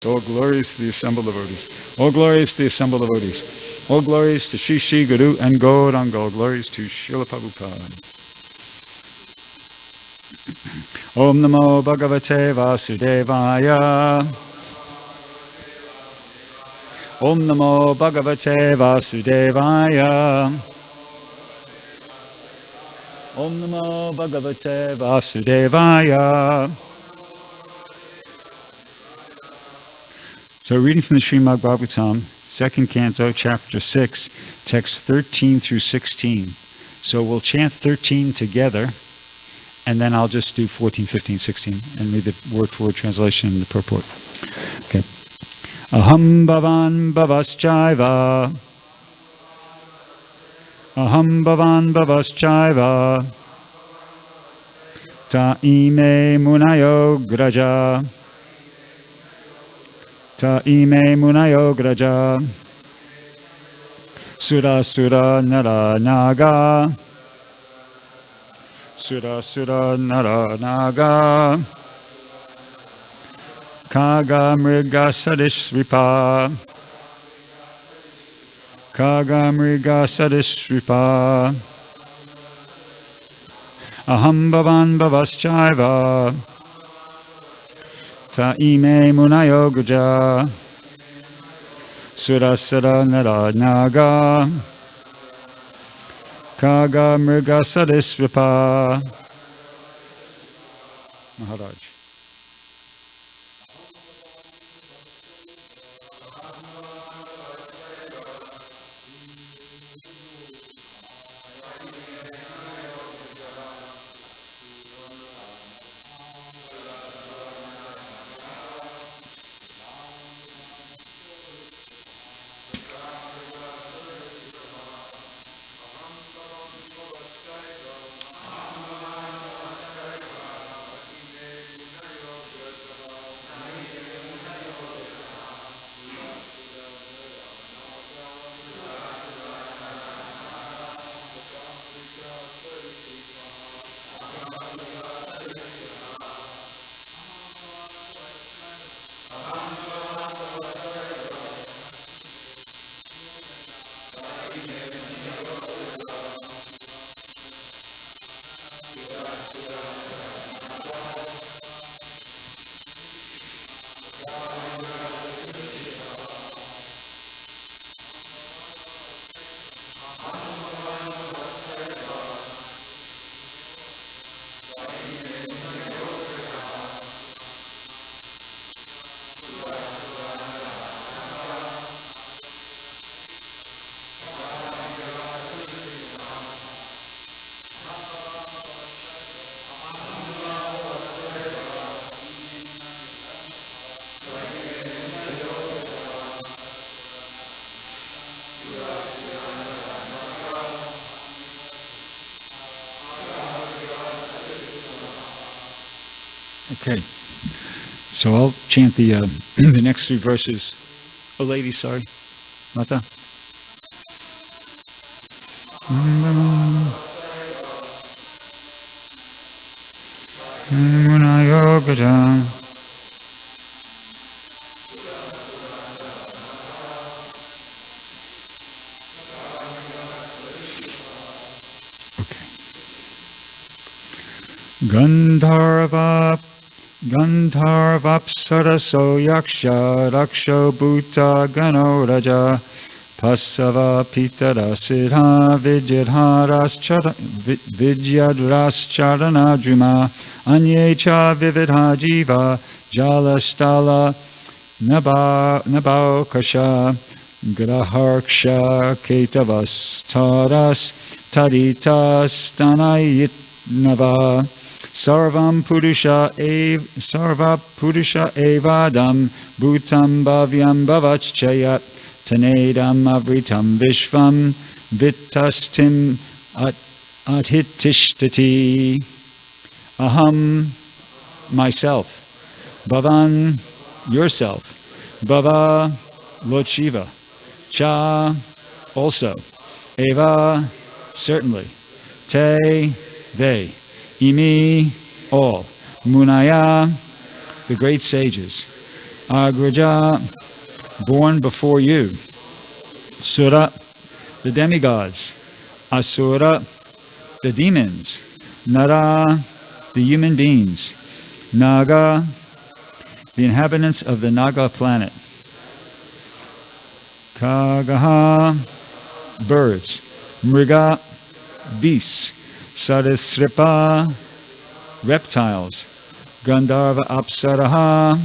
All glories to the assembled devotees. All glories to the assembled devotees. All glories to Shri Shri Guru and Gauranga. All glories to Srila Prabhupada. Om Namo Bhagavate Vasudevaya. Om Namo Bhagavate Vasudevaya. Om Namo Bhagavate Vasudevaya. So reading from the Srimad Bhagavatam, 2nd Canto, Chapter 6, texts 13 through 16. So we'll chant 13 together, and then I'll just do 14, 15, 16, and read the word-for-word translation and the purport. Okay. Aham bhavan bhavaschaiva. Aham bhavan bhavaschaiva. Ta ime munayo graja. Ta ime munayo graja. Sura sura nara naga. Sura sura nara naga. Kaga mriga sadisripa. Kaga mriga sadisripa. Aham bhavan bhavaschaiva. Ta ime munayo graja. Sura sura nara naga. Kaga mriga sadisripa. Maharaj. Okay, so I'll chant the the next three verses. Oh, lady, sorry, Mata. Okay. Gandharvapsaraso yaksha raksho bhuta gano raja pasava pitara siddha vidyadras drima anyecha vividha jiva jalastala nabaukasha graharksha ketavas taras taditas tanayitnava Sarva Purusha Evadam Bhutam Bhavyam Bhavachayat Tanedam Avritam Vishvam Vittastim Adhitishtati Aham, myself. Bhavan, yourself. Bhava, Lord Shiva. Cha, also. Eva, certainly. Te, they. Imi, all. Munaya, the great sages. Agraja, born before you. Sura, the demigods. Asura, the demons. Nara, the human beings. Naga, the inhabitants of the Naga planet. Kagaha, birds. Mriga, beasts. Sarisripa, reptiles. Gandharva Apsaraha.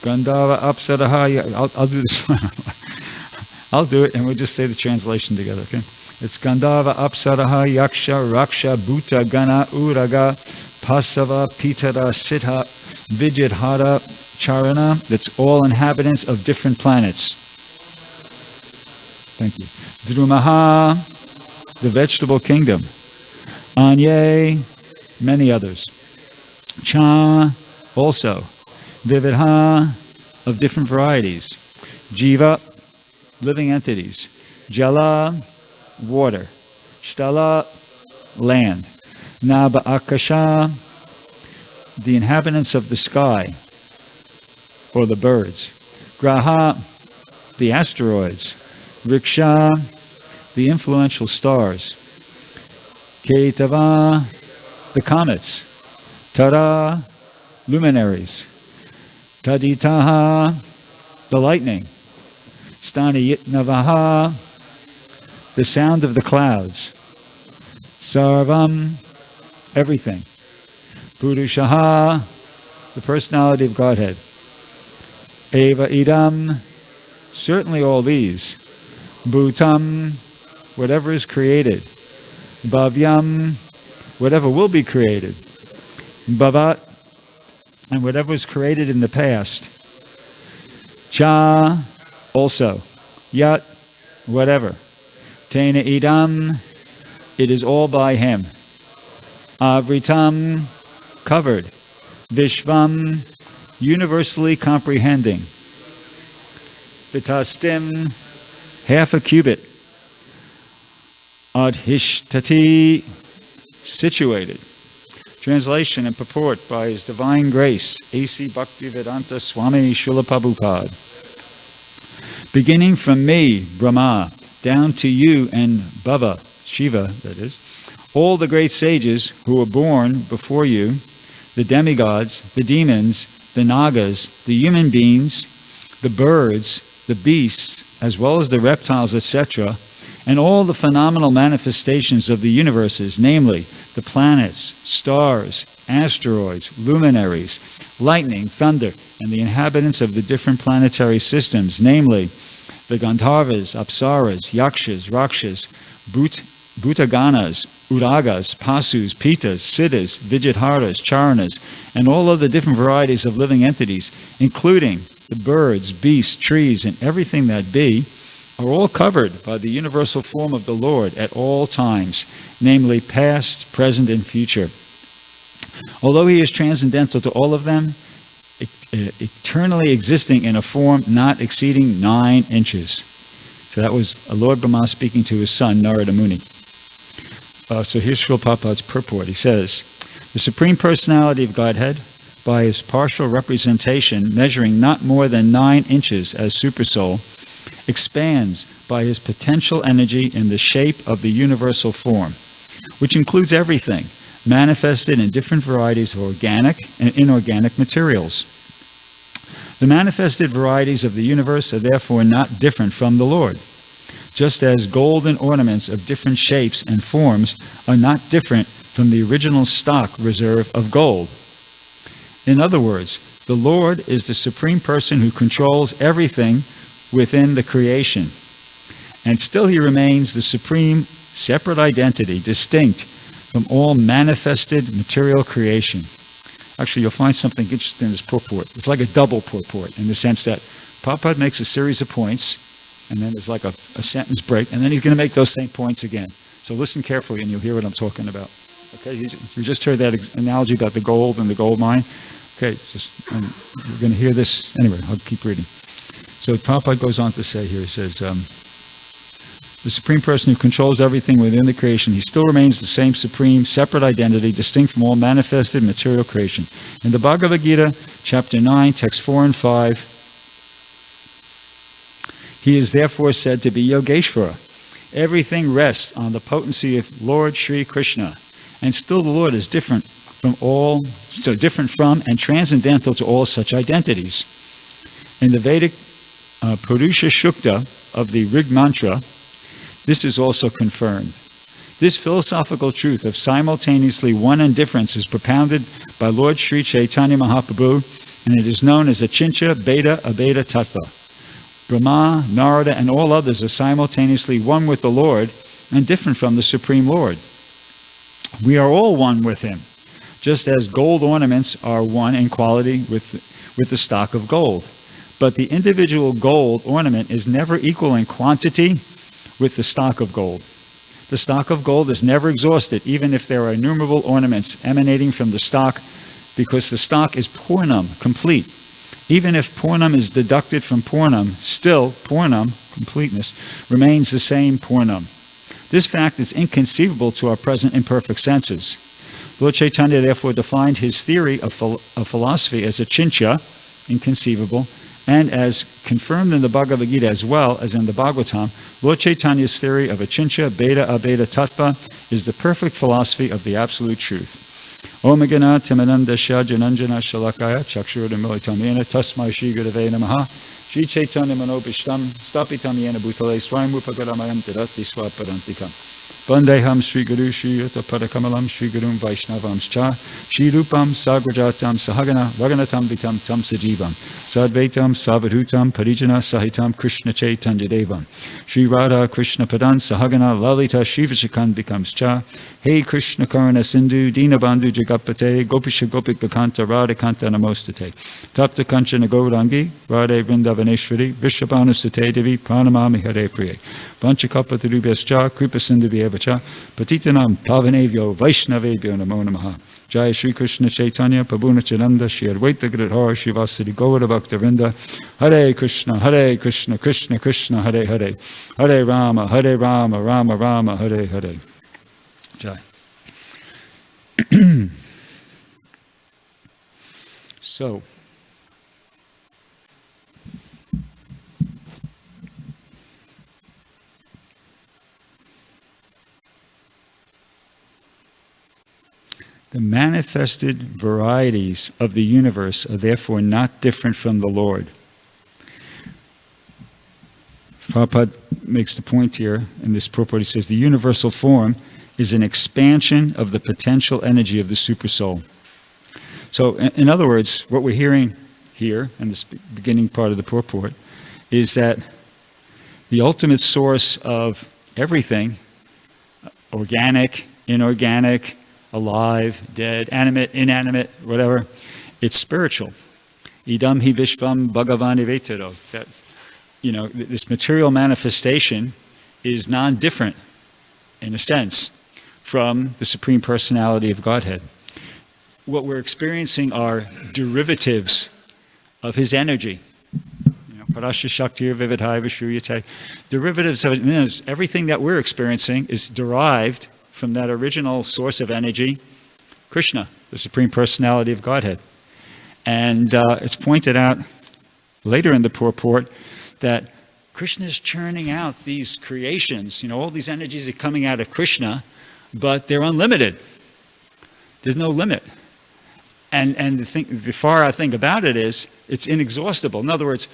Gandharva Apsaraha. I'll do this one. I'll do it and we'll just say the translation together, okay? It's Gandharva Apsaraha Yaksha Raksha Bhuta Gana Uraga Pasava Pitara Siddha Vijidhara Charana. That's all inhabitants of different planets. Thank you. Drumaha, the vegetable kingdom. Anye, many others. Cha, also. Vividha, of different varieties. Jiva, living entities. Jala, water. Shtala, land. Naba Akasha, the inhabitants of the sky, or the birds. Graha, the asteroids. Riksha, the influential stars. Ketava, the comets. Tara, luminaries. Taditaha, the lightning. Staniyitnavaha, the sound of the clouds. Sarvam, everything. Purushaha, the personality of Godhead. Eva idam, certainly all these. Bhutam, whatever is created. Bhavyam, whatever will be created. Bhavat, and whatever was created in the past. Cha, also. Yat, whatever. Tena idam, it is all by him. Avritam, covered. Vishvam, universally comprehending. Vitastim, half a cubit. Adhishtati, situated. Translation and purport by His Divine Grace, A.C. Bhaktivedanta Swami Srila Prabhupada. Beginning from me, Brahma, down to you and Bhava, Shiva, that is, all the great sages who were born before you, the demigods, the demons, the nagas, the human beings, the birds, the beasts, as well as the reptiles, etc., and all the phenomenal manifestations of the universes, namely the planets, stars, asteroids, luminaries, lightning, thunder, and the inhabitants of the different planetary systems, namely the Gandharvas, Apsaras, Yakshas, Rakshas, Bhutaganas, Uragas, Pasus, Pitas, Siddhas, Vijidharas, Charanas, and all of the different varieties of living entities, including the birds, beasts, trees, and everything that be, are all covered by the universal form of the Lord at all times, namely past, present, and future. Although He is transcendental to all of them, eternally existing in a form not exceeding 9 inches. So that was Lord Brahma speaking to his son, Narada Muni. So here's Srila Prabhupada's purport. He says, the Supreme Personality of Godhead, by His partial representation, measuring not more than 9 inches as Supersoul, expands by His potential energy in the shape of the universal form, which includes everything, manifested in different varieties of organic and inorganic materials. The manifested varieties of the universe are therefore not different from the Lord, just as golden ornaments of different shapes and forms are not different from the original stock reserve of gold. In other words, the Lord is the Supreme Person who controls everything within the creation, and still He remains the supreme separate identity, distinct from all manifested material creation. Actually, you'll find something interesting in this purport. It's like a double purport in the sense that Prabhupada makes a series of points, and then there's like a sentence break, and then he's going to make those same points again. So listen carefully and you'll hear what I'm talking about. Okay, you just heard that analogy about the gold and the gold mine. Okay, you're going to hear this. Anyway, I'll keep reading. So Prabhupada goes on to say here, he says, the Supreme Person who controls everything within the creation, He still remains the same supreme, separate identity, distinct from all manifested material creation. In the Bhagavad Gita, chapter 9, text 4 and 5. He is therefore said to be Yogeshvara. Everything rests on the potency of Lord Sri Krishna. And still the Lord is different from and transcendental to all such identities. In the Vedic Purusha Shukta of the Rig Mantra, this is also confirmed. This philosophical truth of simultaneously one and difference is propounded by Lord Sri Chaitanya Mahaprabhu, and it is known as Achintya Bheda Abheda Tattva. Brahma, Narada, and all others are simultaneously one with the Lord and different from the Supreme Lord. We are all one with Him, just as gold ornaments are one in quality with the stock of gold. But the individual gold ornament is never equal in quantity with the stock of gold. The stock of gold is never exhausted, even if there are innumerable ornaments emanating from the stock, because the stock is Purnam, complete. Even if Purnam is deducted from Purnam, still Purnam, completeness, remains the same Purnam. This fact is inconceivable to our present imperfect senses. Lord Chaitanya therefore defined his theory of philosophy as achintya, inconceivable, and as confirmed in the Bhagavad Gita as well as in the Bhagavatam, Lord Chaitanya's theory of achintya, bheda, abheda, tattva is the perfect philosophy of the absolute truth. Om Gana Timananda Shajananjana Shalakaya Chakshurudamilitam Yena Tasmai Shri Gurave Namaha Shri Chaitanya Manobishtam Stapitam Yena Bhutale Swayamupagaramayam Tirati Swaparantikam Vandeham Sri Guru Shri Yuta Padakamalam Sri Gurum Vaishnavams Cha Shri Rupam Sagrajatam Sahagana Raganatam Vitam Tam Sajivam Sadvaitam Savadhutam Parijana Sahitam Krishna Chaitanya Devam Shri Radha Krishna Padan Sahagana Lalita Shivashikan becomes Cha Hey Krishna Karana Sindhu Dinabandhu Jagapate Gopisha Gopik Bakanta Radhakanta Namostate Tapta Kanchana Gaurangi Radhe Vrindavaneshwari Vishabhanu Sate Devi Pranamami Hare Priye Vanchakapatarubhyascha Kripa Sindhu Vyevacha Patitanam Pavanevyo Vaishnavebhyo Namo Namaha Jai Shri Krishna Chaitanya Prabhu Nityananda Shri Advaita Gadadhara Shivasadi Gaura Bhakta Vrinda Hare Krishna Krishna Krishna Hare Hare Hare Rama Rama Rama Hare Hare Jai. So, the manifested varieties of the universe are therefore not different from the Lord. Prabhupada makes the point here in this purport. He says the universal form is an expansion of the potential energy of the Supersoul. So, in other words, what we're hearing here in this beginning part of the purport is that the ultimate source of everything, organic, inorganic, alive, dead, animate, inanimate, whatever, it's spiritual. Idam hi vishvam bhagavani vetaro. That, this material manifestation is non-different, in a sense, from the Supreme Personality of Godhead. What we're experiencing are derivatives of His energy. Parasya Shaktir Vividhai Vishruyate. Derivatives of it. Everything that we're experiencing is derived from that original source of energy, Krishna, the Supreme Personality of Godhead. And it's pointed out later in the purport that Krishna is churning out these creations. All these energies are coming out of Krishna, but they're unlimited. There's no limit. And the far I think about it is, it's inexhaustible. In other words,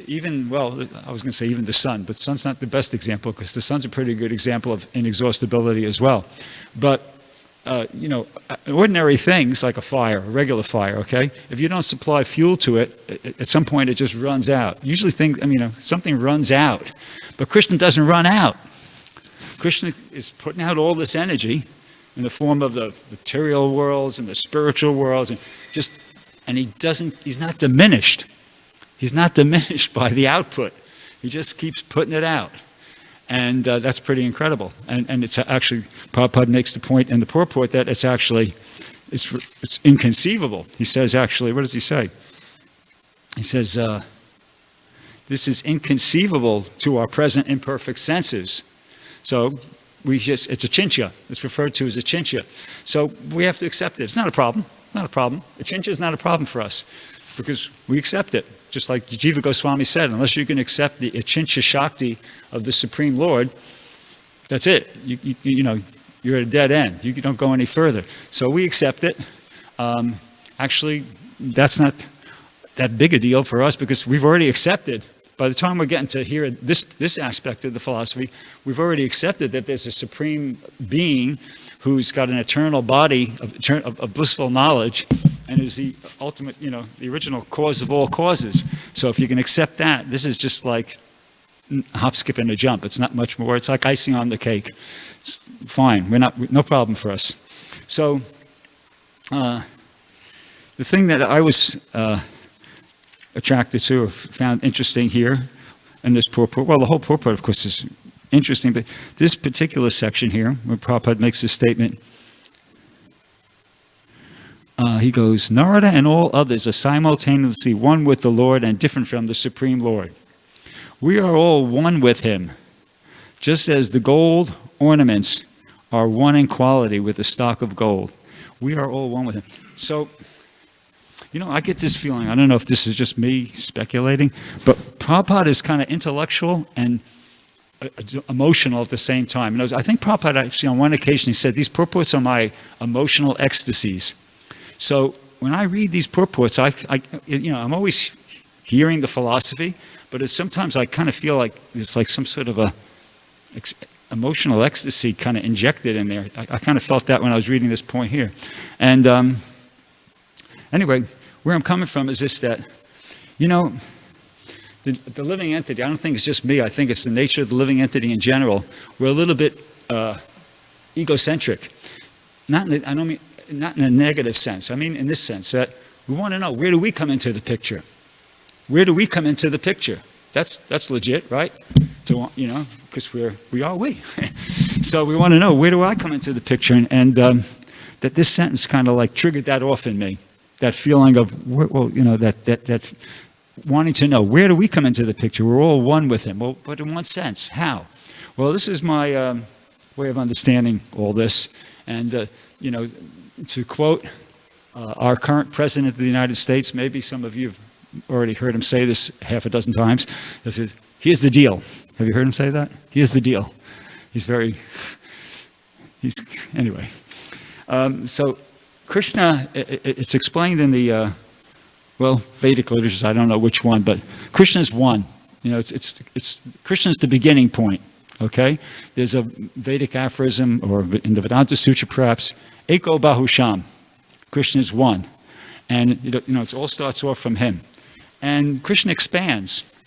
even the sun, but the sun's not the best example, because the sun's a pretty good example of inexhaustibility as well. But, ordinary things like a fire, a regular fire, okay? If you don't supply fuel to it, at some point it just runs out. Usually something runs out, but Krishna doesn't run out. Krishna is putting out all this energy in the form of the material worlds and the spiritual worlds, and he's not diminished. He's not diminished by the output. He just keeps putting it out. And that's pretty incredible. And it's actually, Prabhupada makes the point in the purport that it's inconceivable. He says, actually, what does he say? He says, this is inconceivable to our present imperfect senses. So it's achintya. It's referred to as achintya. So we have to accept it. It's not a problem. not a problem. Achincha is not a problem for us because we accept it. Just like Jiva Goswami said, unless you can accept the Achincha Shakti of the Supreme Lord, that's it. You're at a dead end. You don't go any further. So we accept it. Actually, that's not that big a deal for us because we've already accepted. By the time we're getting to hear this aspect of the philosophy, we've already accepted that there's a supreme being who's got an eternal body of blissful knowledge and is the ultimate, the original cause of all causes. So if you can accept that, this is just like hop, skip, and a jump. It's not much more. It's like icing on the cake. It's fine. No problem for us. So the thing that I was attracted to or found interesting here in this purport, well, the whole purport, of course, is interesting, but this particular section here, where Prabhupada makes this statement, he goes, Narada and all others are simultaneously one with the Lord and different from the Supreme Lord. We are all one with him, just as the gold ornaments are one in quality with the stock of gold. We are all one with him. So, I get this feeling, I don't know if this is just me speculating, but Prabhupada is kind of intellectual and emotional at the same time. I think Prabhupada actually on one occasion he said, these purports are my emotional ecstasies. So when I read these purports, I'm always hearing the philosophy, but sometimes I kind of feel like there's like some sort of emotional ecstasy kind of injected in there. I kind of felt that when I was reading this point here. And anyway, where I'm coming from is this, that, the living entity, I don't think it's just me, I think it's the nature of the living entity in general. We're a little bit egocentric. Not in a negative sense. I mean in this sense, that we want to know, where do we come into the picture? Where do we come into the picture? That's legit, right? Because we are we. So we want to know, where do I come into the picture? And that this sentence kind of like triggered that off in me. That feeling of, that wanting to know, where do we come into the picture? We're all one with him. Well, but in what sense? How? Well, this is my way of understanding all this. And, to quote our current President of the United States, maybe some of you have already heard him say this half a dozen times. This is, here's the deal. Have you heard him say that? Here's the deal. Anyway. So Krishna, it's explained in the, Vedic literatures, I don't know which one, but Krishna's one. It's Krishna's the beginning point, okay? There's a Vedic aphorism, or in the Vedanta Sutra perhaps, Eko Bahusham. Krishna is one. And, it all starts off from him. And Krishna expands.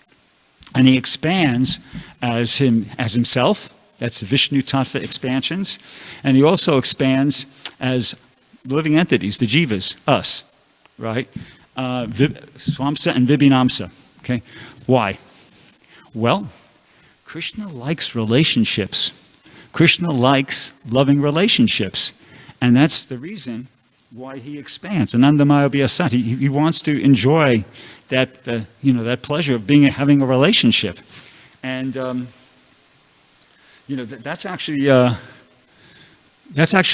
And he expands as himself. That's Vishnu Tattva expansions. And he also expands as living entities, the jivas, us, right? Swamsa and Vibhinamsa. Okay, why? Well, Krishna likes relationships. Krishna likes loving relationships, and that's the reason why he expands. Anandamaya Vyasat. He wants to enjoy that that pleasure of having a relationship, and that's actually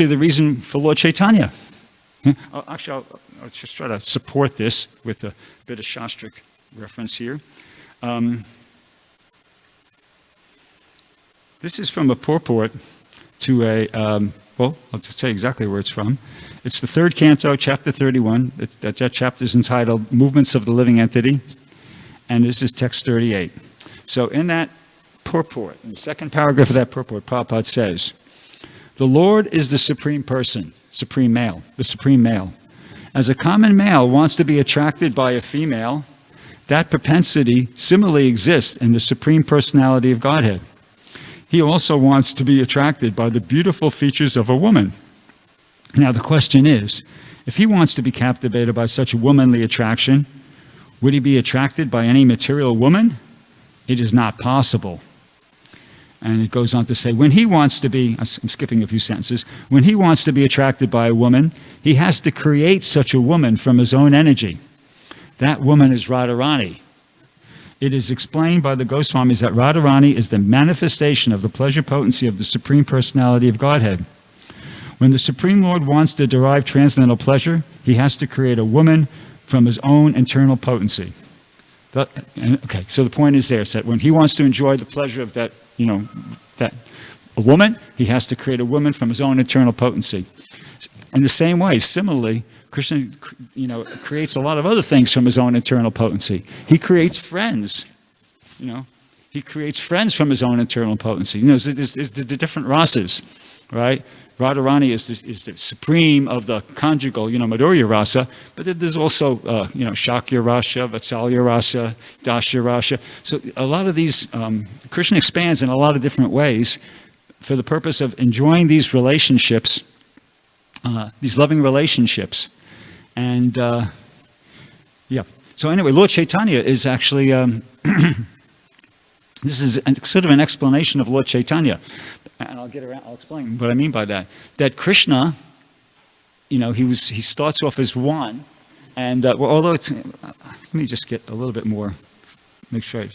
the reason for Lord Chaitanya. Actually, I'll just try to support this with a bit of Shastric reference here. This is from a purport to I'll just tell you exactly where it's from. It's the third canto, chapter 31. That chapter is entitled Movements of the Living Entity, and this is text 38. So in that purport, in the second paragraph of that purport, Prabhupada says, the Lord is the supreme person, supreme male, the supreme male. As a common male wants to be attracted by a female, that propensity similarly exists in the supreme personality of Godhead. He also wants to be attracted by the beautiful features of a woman. Now the question is, if he wants to be captivated by such a womanly attraction, would he be attracted by any material woman? It is not possible. And it goes on to say, when he wants to be, I'm skipping a few sentences, when he wants to be attracted by a woman, he has to create such a woman from his own energy. That woman is Radharani. It is explained by the Goswamis that Radharani is the manifestation of the pleasure potency of the Supreme Personality of Godhead. When the Supreme Lord wants to derive transcendental pleasure, he has to create a woman from his own internal potency. Okay, so the point is there, is that when he wants to enjoy the pleasure of that, that a woman, he has to create a woman from his own internal potency. In the same way, similarly, Krishna, creates a lot of other things from his own internal potency. He creates friends, He creates friends from his own internal potency. There's the different rasas, right? Radharani is the supreme of the conjugal, Madhurya rasa, but there's also, Shakya rasa, Vatsalya rasa, Dasya rasa. So a lot of these, Krishna expands in a lot of different ways for the purpose of enjoying these relationships, these loving relationships. And, So anyway, Lord Chaitanya is actually, this is sort of an explanation of Lord Chaitanya. And I'll explain what I mean by that. That Krishna, he starts off as one, and although it's, let me just get a little bit more, make sure I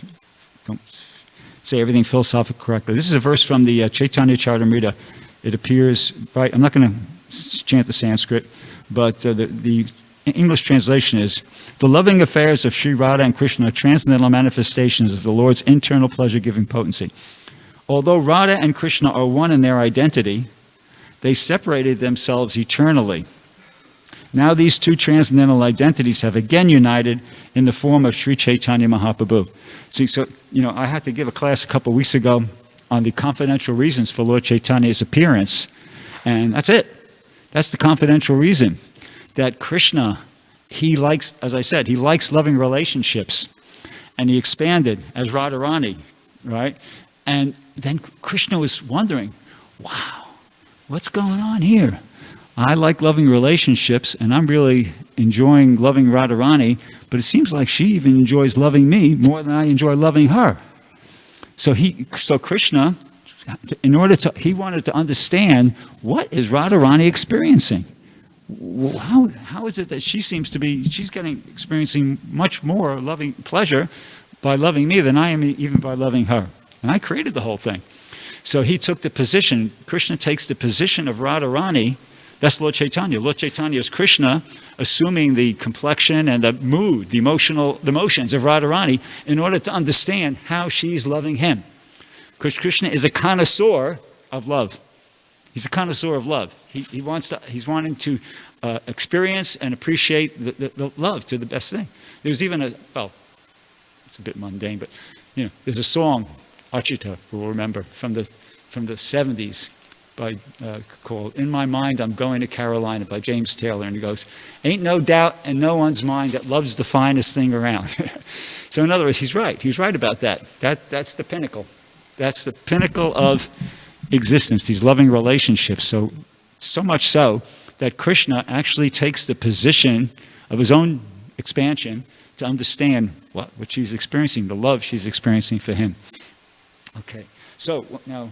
don't say everything philosophically correctly. This is a verse from the Chaitanya Charitamrita. It appears, right, I'm not going to chant the Sanskrit, but the English translation is, the loving affairs of Sri Radha and Krishna are transcendental manifestations of the Lord's internal pleasure-giving potency. Although Radha and Krishna are one in their identity, they separated themselves eternally. Now these two transcendental identities have again united in the form of Sri Chaitanya Mahaprabhu. See, so, I had to give a class a couple of weeks ago on the confidential reasons for Lord Chaitanya's appearance, and that's it. That's the confidential reason. That Krishna, he likes, as I said, he likes loving relationships, and he expanded as Radharani, right? And then Krishna was wondering, wow, what's going on here? I like loving relationships, and I'm really enjoying loving Radharani, but it seems like she even enjoys loving me more than I enjoy loving her. So Krishna, he wanted to understand, what is Radharani experiencing? How is it that she's experiencing much more loving pleasure by loving me than I am even by loving her? And I created the whole thing. So he took the position, Krishna takes the position of Radharani. That's Lord Chaitanya. Lord Chaitanya is Krishna assuming the complexion and the mood, the emotions of Radharani in order to understand how she's loving him. Krishna is a connoisseur of love. He's a connoisseur of love. He's wanting to experience and appreciate the love to the best thing. There's even it's a bit mundane, but there's a song, Archita will remember, from the 70s called "In My Mind I'm Going to Carolina" by James Taylor, and he goes, "Ain't no doubt in no one's mind that love's the finest thing around." So in other words, he's right. He's right about that. That's the pinnacle. That's the pinnacle of existence, these loving relationships. So much so that Krishna actually takes the position of his own expansion to understand what she's experiencing, the love she's experiencing for him. Okay, so now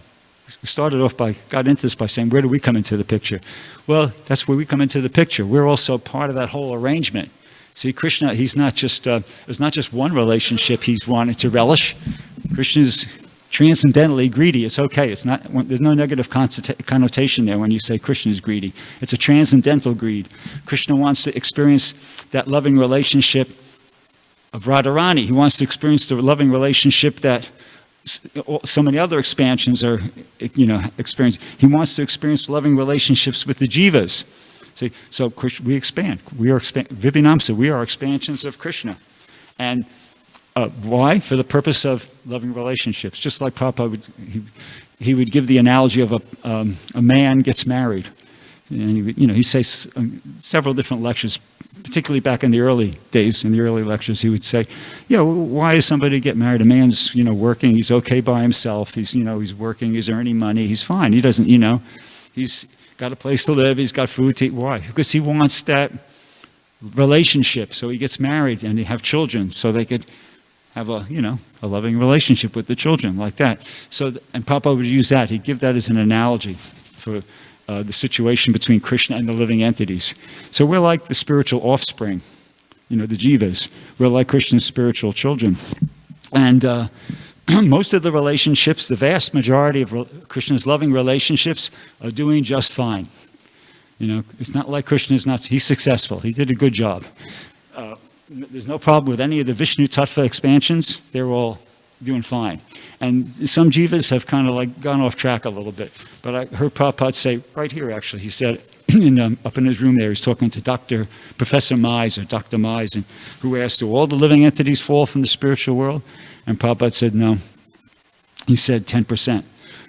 we got into this by saying, where do we come into the picture? Well, that's where we come into the picture. We're also part of that whole arrangement. See, Krishna, it's not just one relationship he's wanting to relish. Krishna's transcendentally greedy. It's okay. There's no negative connotation there when you say Krishna is greedy. It's a transcendental greed. Krishna wants to experience that loving relationship of Radharani. He wants to experience the loving relationship that so many other expansions are, experiencing. He wants to experience loving relationships with the jivas. See, so we expand. We are Vibhinamsa. We are expansions of Krishna, and why? For the purpose of loving relationships. Just like Prabhupada he would give the analogy of a man gets married, and he says several different lectures, particularly back in the early days, in the early lectures, he would say, why does somebody get married? A man's, working, he's okay by himself, he's working, he's earning money, he's fine. He doesn't, he's got a place to live, he's got food to eat. Why? Because he wants that relationship. So he gets married and they have children so they could have a loving relationship with the children like that. So, and Prabhupada would use that. He'd give that as an analogy for the situation between Krishna and the living entities. So we're like the spiritual offspring, the jivas. We're like Krishna's spiritual children. And most of the relationships, the vast majority of Krishna's loving relationships are doing just fine. It's not like Krishna is not, he's successful. He did a good job. There's no problem with any of the Vishnu Tattva expansions. They're all doing fine. And some jivas have kind of like gone off track a little bit. But I heard Prabhupada say, right here actually, he said, up in his room there, he's talking to Professor Mize, or Dr. Mize, and who asked, do all the living entities fall from the spiritual world? And Prabhupada said, no. He said 10%.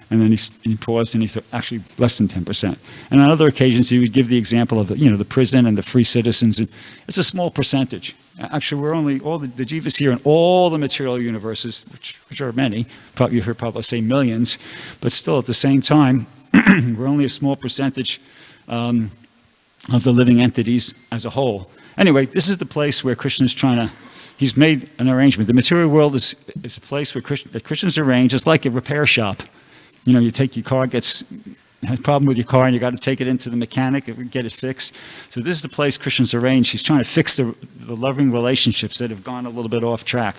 And then he paused and he thought, actually, less than 10%. And on other occasions, he would give the example of the prison and the free citizens. And it's a small percentage. Actually, we're only, all the jivas here in all the material universes, which are many, you heard Prabhupada say millions, but still at the same time, we're only a small percentage of the living entities as a whole. Anyway, this is the place where Krishna is he's made an arrangement. The material world is a place where Krishna's arranged. It's like a repair shop. You take your car, has a problem with your car, and you got to take it into the mechanic and get it fixed. So this is the place Krishna's arranged. He's trying to fix the loving relationships that have gone a little bit off track.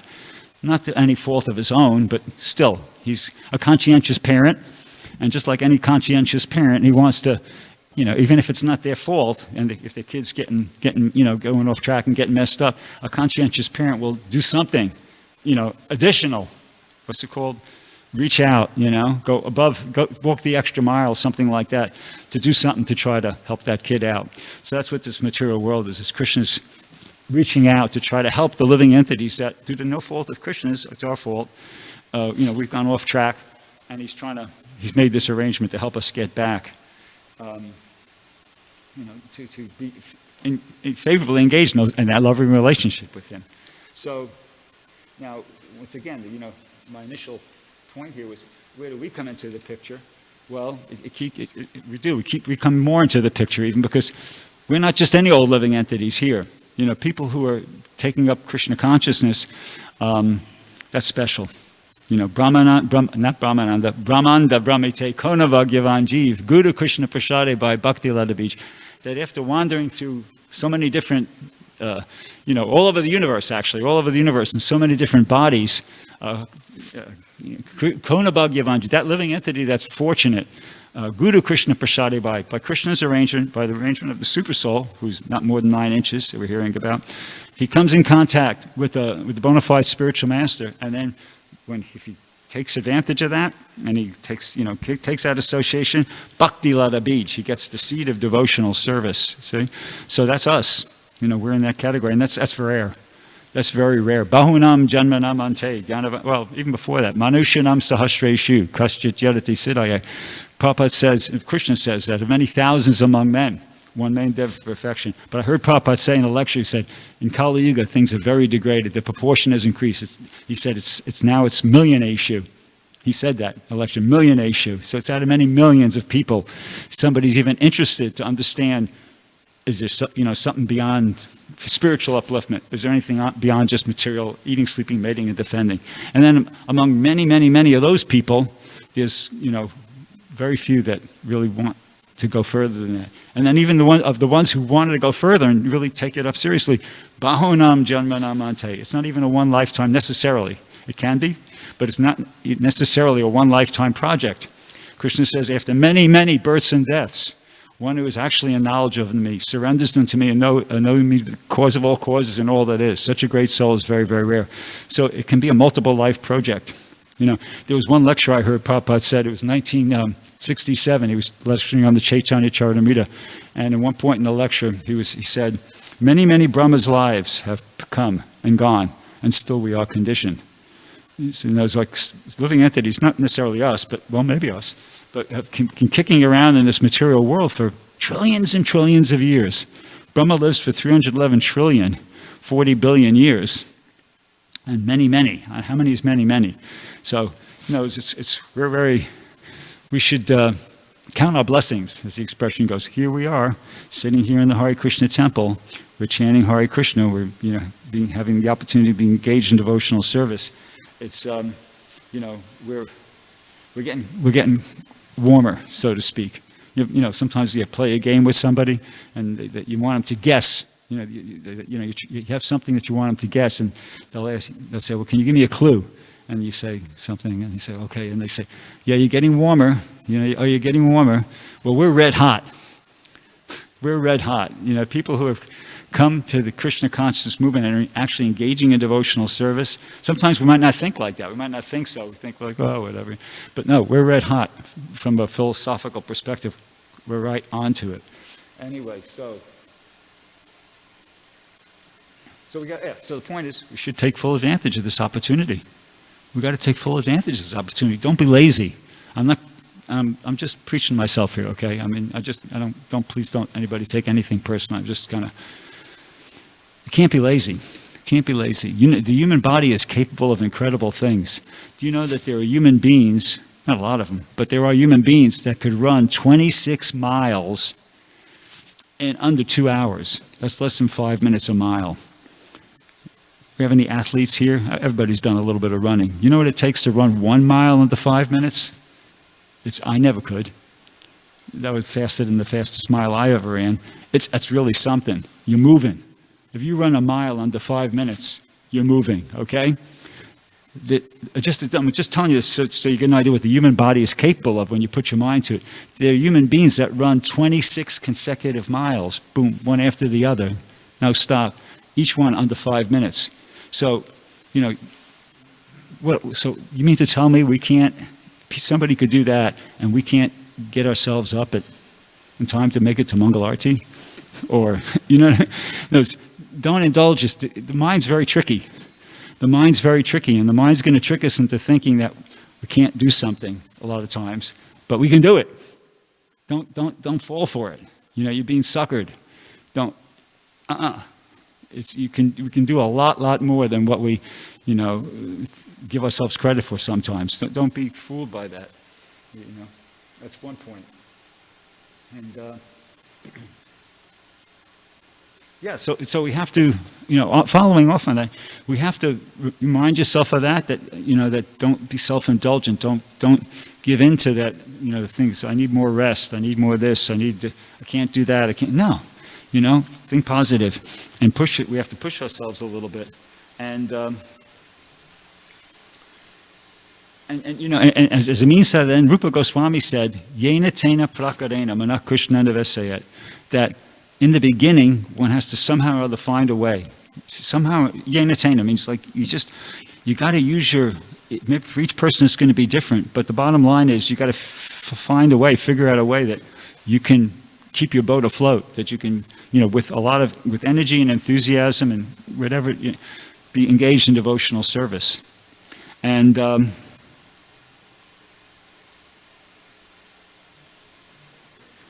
Not to any fault of his own, but still, he's a conscientious parent. And just like any conscientious parent, he wants to, even if it's not their fault, and if their kid's getting going off track and getting messed up, a conscientious parent will do something, additional. What's it called? Reach out, go above, walk the extra mile, something like that, to do something to try to help that kid out. So that's what this material world is Krishna's reaching out to try to help the living entities that, due to no fault of Krishna's, it's our fault, we've gone off track, and he's made this arrangement to help us get back, to be favorably engaged in that loving relationship with him. So now, once again, my initial point here was, where do we come into the picture? Well, we do. We come more into the picture, even because we're not just any old living entities here. People who are taking up Krishna consciousness, that's special. Brahmanda Brahmite Konavagyavan Jeev, Guru Krishna Prasade by Bhakti Lata Beach, that after wandering through so many different, all over the universe, in so many different bodies, Konabhagyavanji, that living entity that's fortunate, Guru Krishna Prasade by Krishna's arrangement, by the arrangement of the Super Soul, who's not more than 9 inches that we're hearing about, he comes in contact with the bona fide spiritual master, and then if he takes advantage of that, and he takes that association, Bhakti Lata Bij, he gets the seed of devotional service. See, so that's us. We're in that category, and that's rare. That's very rare. Bahunam janmanam ante. Well, even before that, Manushanam sahasreshu kaschit yadati siddhaya. Prabhupada says, Krishna says that of many thousands among men, one may endeavor for perfection. But I heard Prabhupada say in a lecture, he said, in Kali Yuga, things are very degraded. The proportion has increased. He said it's now million eshu. He said that in a lecture, million eshu. So it's out of many millions of people. Somebody's even interested to understand, is there something beyond spiritual upliftment? Is there anything beyond just material, eating, sleeping, mating, and defending? And then among many, many, many of those people, there's very few that really want to go further than that. And then even the ones who wanted to go further and really take it up seriously, Bahunam Janmanam Ante. It's not even a one lifetime necessarily. It can be, but it's not necessarily a one lifetime project. Krishna says, after many, many births and deaths, one who is actually in knowledge of me, surrenders unto me, and knowing me, the cause of all causes and all that is. Such a great soul is very, very rare. So it can be a multiple life project. There was one lecture I heard Prabhupada said, it was 1967, he was lecturing on the Chaitanya Charitamrita, and at one point in the lecture, he said, many, many Brahma's lives have come and gone, and still we are conditioned. So, those like living entities, not necessarily us, but, well, maybe us, but have been kicking around in this material world for trillions and trillions of years. Brahma lives for 311 trillion, 40 billion years. And many, many. How many is many, many? So, we should count our blessings, as the expression goes. Here we are, sitting here in the Hare Krishna temple. We're chanting Hare Krishna. We're, having the opportunity to be engaged in devotional service. It's, we're getting warmer, so to speak. Sometimes you play a game with somebody, and that you want them to guess. You have something that you want them to guess, and they'll say, well, can you give me a clue? And you say something, and you say, okay. And they say, yeah, you're getting warmer. You're getting warmer. Well, we're red hot. We're red hot. People who have come to the Krishna consciousness movement and are actually engaging in devotional service. Sometimes we might not think like that. We might not think so. We think like, oh, whatever. But no, we're red hot from a philosophical perspective. We're right onto it. Anyway, so the point is, we should take full advantage of this opportunity. We got to take full advantage of this opportunity. Don't be lazy. I'm just preaching to myself here, okay? Please don't anybody take anything personal. I'm just you can't be lazy. Can't be lazy. The human body is capable of incredible things. Do you know that there are human beings, not a lot of them, but there are human beings that could run 26 miles in under 2 hours. That's less than 5 minutes a mile. We have any athletes here? Everybody's done a little bit of running. You know what it takes to run 1 mile under 5 minutes? I never could. That was faster than the fastest mile I ever ran. That's really something. You're moving. If you run a mile under 5 minutes, you're moving, okay? I'm just telling you this so you get an idea what the human body is capable of when you put your mind to it. There are human beings that run 26 consecutive miles, boom, one after the other. No stop. Each one under 5 minutes. So, so you mean to tell me somebody could do that and we can't get ourselves up in time to make it to Mangal Arati? Or, don't indulge us. The mind's very tricky. The mind's very tricky, and the mind's going to trick us into thinking that we can't do something a lot of times, but we can do it. Don't fall for it. You're being suckered. Don't. We can do a lot more than what we, give ourselves credit for sometimes. Don't be fooled by that. That's one point. And so we have to, following off on that, we have to remind yourself of that don't be self-indulgent. Don't give in to that, things. I need more rest. I need more this. I can't do that. I can't. No. Think positive and push it. We have to push ourselves a little bit. And as a means to that end, Rupa Goswami said, Yena tena prakarena mana Krishna navesayat, that in the beginning, one has to somehow or other find a way. Somehow, Yena tena means you got to use for each person it's going to be different, but the bottom line is you got to find a way, figure out a way that you can keep your boat afloat, that you can, with energy and enthusiasm and whatever, be engaged in devotional service. And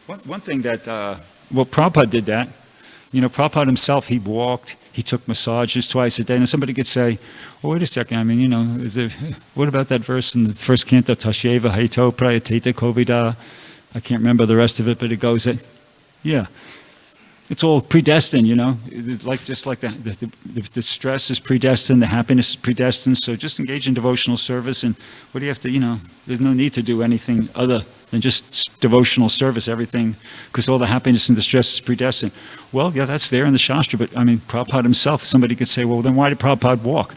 one thing that, Prabhupada did that. Prabhupada himself, he walked, he took massages twice a day. And somebody could say, well, wait a second, what about that verse in the first canto, Tasheva Haito Prayateta Kovida? I can't remember the rest of it, but it goes that, yeah, it's all predestined, just like the stress is predestined, the happiness is predestined. So just engage in devotional service, and what do you have to, there's no need to do anything other than just devotional service, everything, because all the happiness and the stress is predestined. Well, yeah, that's there in the Shastra, but Prabhupada himself, somebody could say, well, then why did Prabhupada walk?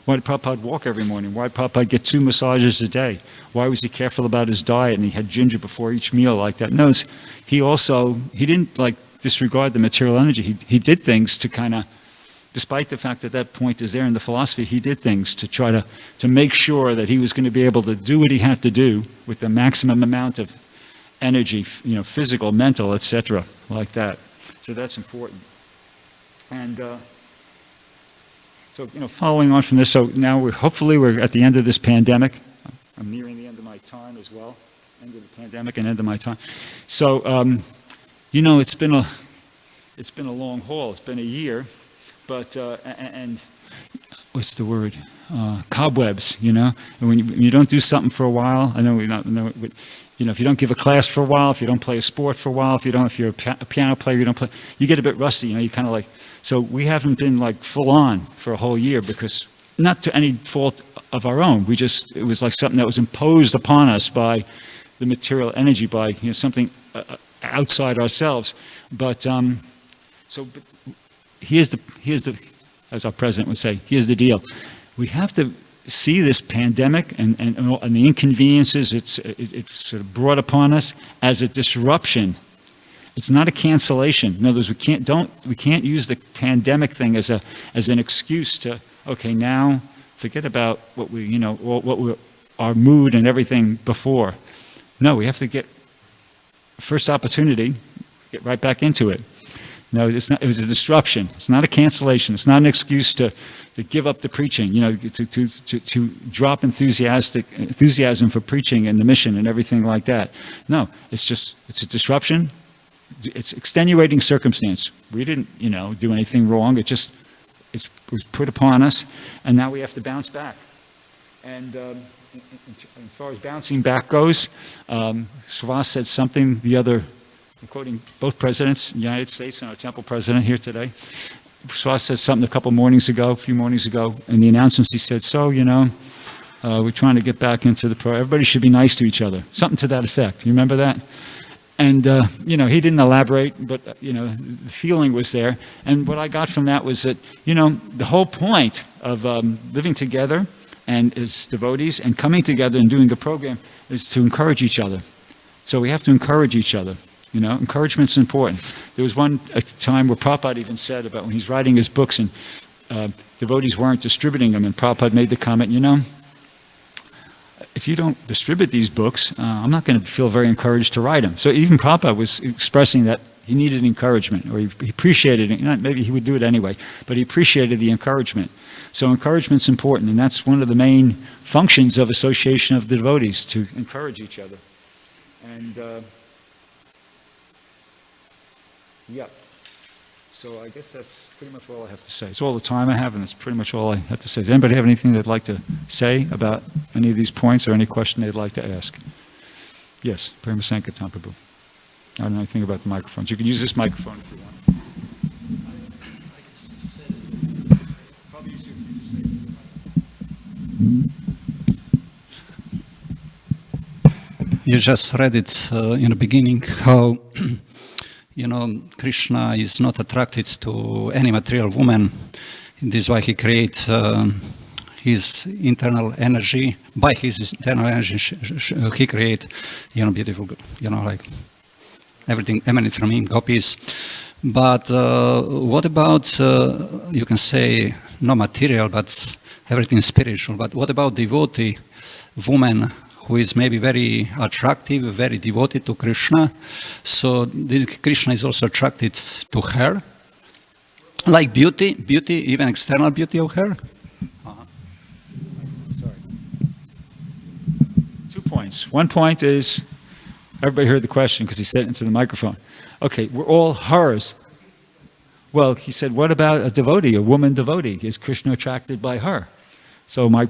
Why did Prabhupada walk every morning? Why did Prabhupada get 2 massages a day? Why was he careful about his diet and he had ginger before each meal like that? No, he didn't disregard the material energy. He did things to kind of, despite the fact that point is there in the philosophy, he did things to try to make sure that he was going to be able to do what he had to do with the maximum amount of energy, physical, mental, etc., like that. So that's important. And following on from this, so now hopefully we're at the end of this pandemic. I'm nearing the end of my time as well. End of the pandemic and end of my time. So, it's been a long haul. It's been a year. But, and what's the word? Cobwebs, And when you don't do something for a while, I know if you don't give a class for a while, if you don't play a sport for a while, if you're a piano player, you get a bit rusty, you kind of so we haven't been full on for a whole year because, not to any fault of our own, it was like something that was imposed upon us by the material energy, by, something outside ourselves. But, but here's the, as our president would say, here's the deal. We have to see this pandemic and the inconveniences it's sort of brought upon us as a disruption It's not a cancellation. In other words, we can't use the pandemic thing as an excuse to, okay, now forget about our mood and everything before. No, we have to get first opportunity, get right back into it. No, it was a disruption. It's not a cancellation. It's not an excuse to give up the preaching, to drop enthusiasm for preaching and the mission and everything like that. No, it's a disruption. It's extenuating circumstance. We didn't, do anything wrong. It was put upon us, and now we have to bounce back. And as far as bouncing back goes, Swas said something the other, I'm quoting both presidents, the United States and our temple president here today. Swas said something a few mornings ago, in the announcements he said, we're trying to get back into the pro. Everybody should be nice to each other. Something to that effect. You remember that? And, he didn't elaborate, but, the feeling was there. And what I got from that was that, the whole point of living together and as devotees and coming together and doing a program is to encourage each other. So we have to encourage each other. Encouragement's important. There was one time where Prabhupada even said about when he's writing his books and devotees weren't distributing them, and Prabhupada made the comment, if you don't distribute these books, I'm not going to feel very encouraged to write them. So even Prabhupada was expressing that he needed encouragement, or he appreciated it. Maybe he would do it anyway, but he appreciated the encouragement. So encouragement's important, and that's one of the main functions of Association of the Devotees, to encourage each other. And so I guess that's pretty much all I have to say. It's all the time I have, and that's pretty much all I have to say. Does anybody have anything they'd like to say about any of these points, or any question they'd like to ask? Yes, Prema Sankirtan Prabhu. I don't know anything about the microphones. You can use this microphone if you want. Probably easier for you to say. You just read it in the beginning, how Krishna is not attracted to any material woman. This is why he creates his internal energy. By his internal energy, he creates, beautiful, like everything emanates from him, Gopis. But what about, you can say, not material, but everything spiritual. But what about devotee woman who is maybe very attractive, very devoted to Krishna? So Krishna is also attracted to her, like beauty, even external beauty of her. Sorry. 2 points. One point is, everybody heard the question because he said it into the microphone. Okay, we're all hers. Well, he said, what about a devotee, a woman devotee? Is Krishna attracted by her? So my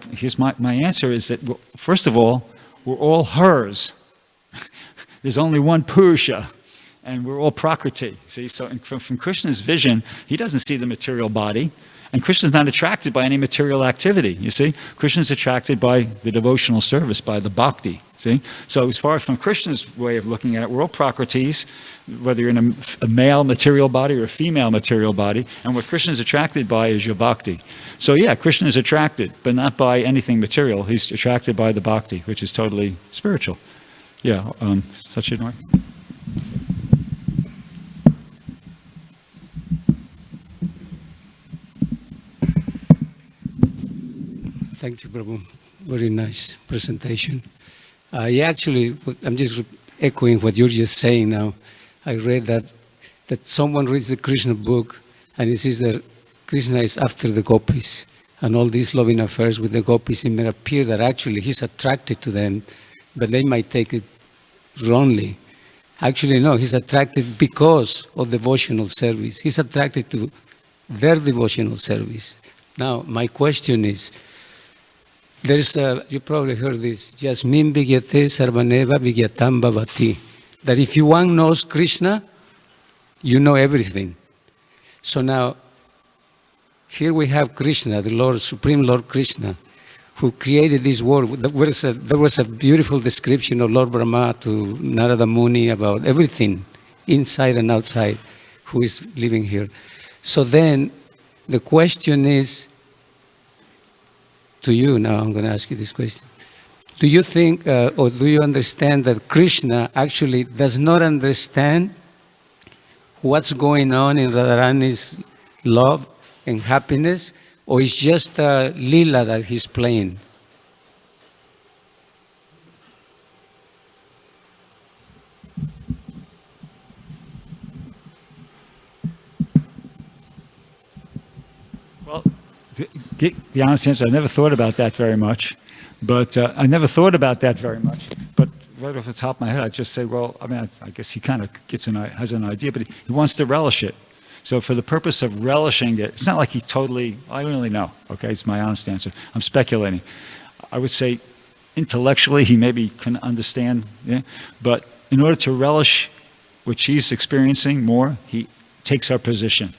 answer is that, well, first of all, we're all hers. There's only one Purusha, and we're all Prakriti. See, so from Krishna's vision, he doesn't see the material body, and Krishna's not attracted by any material activity, you see? Krishna's attracted by the devotional service, by the bhakti, see? So as far as from Krishna's way of looking at it, we're all Prakritis, whether you're in a male material body or a female material body, and what Krishna's attracted by is your bhakti. So yeah, Krishna is attracted, but not by anything material. He's attracted by the bhakti, which is totally spiritual. Yeah, Sachidamai. Thank you, Prabhu. Very nice presentation. I'm just echoing what you're just saying now. I read that someone reads the Krishna book and he says that Krishna is after the Gopis, and all these loving affairs with the Gopis, it may appear that actually he's attracted to them, but they might take it wrongly. Actually, no, he's attracted because of devotional service. He's attracted to their devotional service. Now, my question is, you probably heard this, Yasmin Vigyate Sarvaneva Vigyatam Bhavati, that if one knows Krishna, you know everything. So now, here we have Krishna, the Lord, Supreme Lord Krishna, who created this world. There was a beautiful description of Lord Brahma to Narada Muni about everything, inside and outside, who is living here. So then, the question is, to you now, I'm going to ask you this question. Do you think, or do you understand that Krishna actually does not understand what's going on in Radharani's love and happiness, or it's just a lila that he's playing? Well, the honest answer, I never thought about that very much. But right off the top of my head, I'd just say, well, I mean, I guess he kind of has an idea, but he wants to relish it. So for the purpose of relishing it, it's not like he totally, I don't really know, okay? It's my honest answer. I'm speculating. I would say intellectually he maybe can understand, yeah? But in order to relish what she's experiencing more, he takes our position.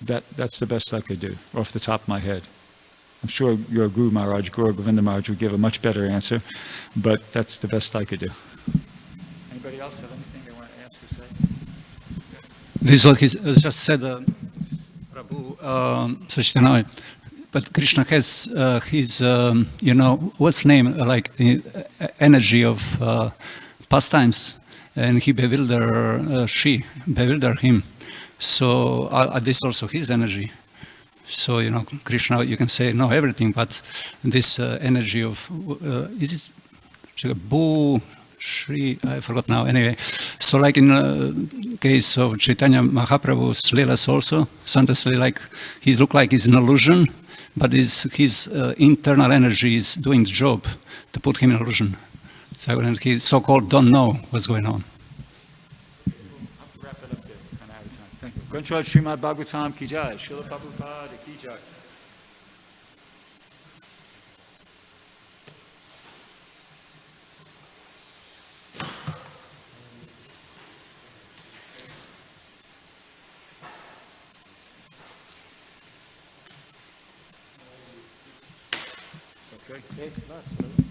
That's the best I could do, off the top of my head. I'm sure your Guru Maharaj, Guru Govinda Maharaj, would give a much better answer, but that's the best I could do. Anybody else have anything they want to ask or say? This is what he just said, Prabhu, Sachitana. But Krishna has his, what's name, like energy of pastimes, and he bewilder him. So this is also his energy. So, Krishna, you can say, no, everything, but this energy of, is it Bhu, Shri, I forgot now, anyway. So like in case of Chaitanya Mahaprabhu's Leelas also, sometimes like, he look like he's an illusion, but his internal energy is doing the job to put him in illusion. So he so-called don't know what's going on. Control Srimad Bhagavatam ki jai, Srila Prabhupada ki jai. Okay.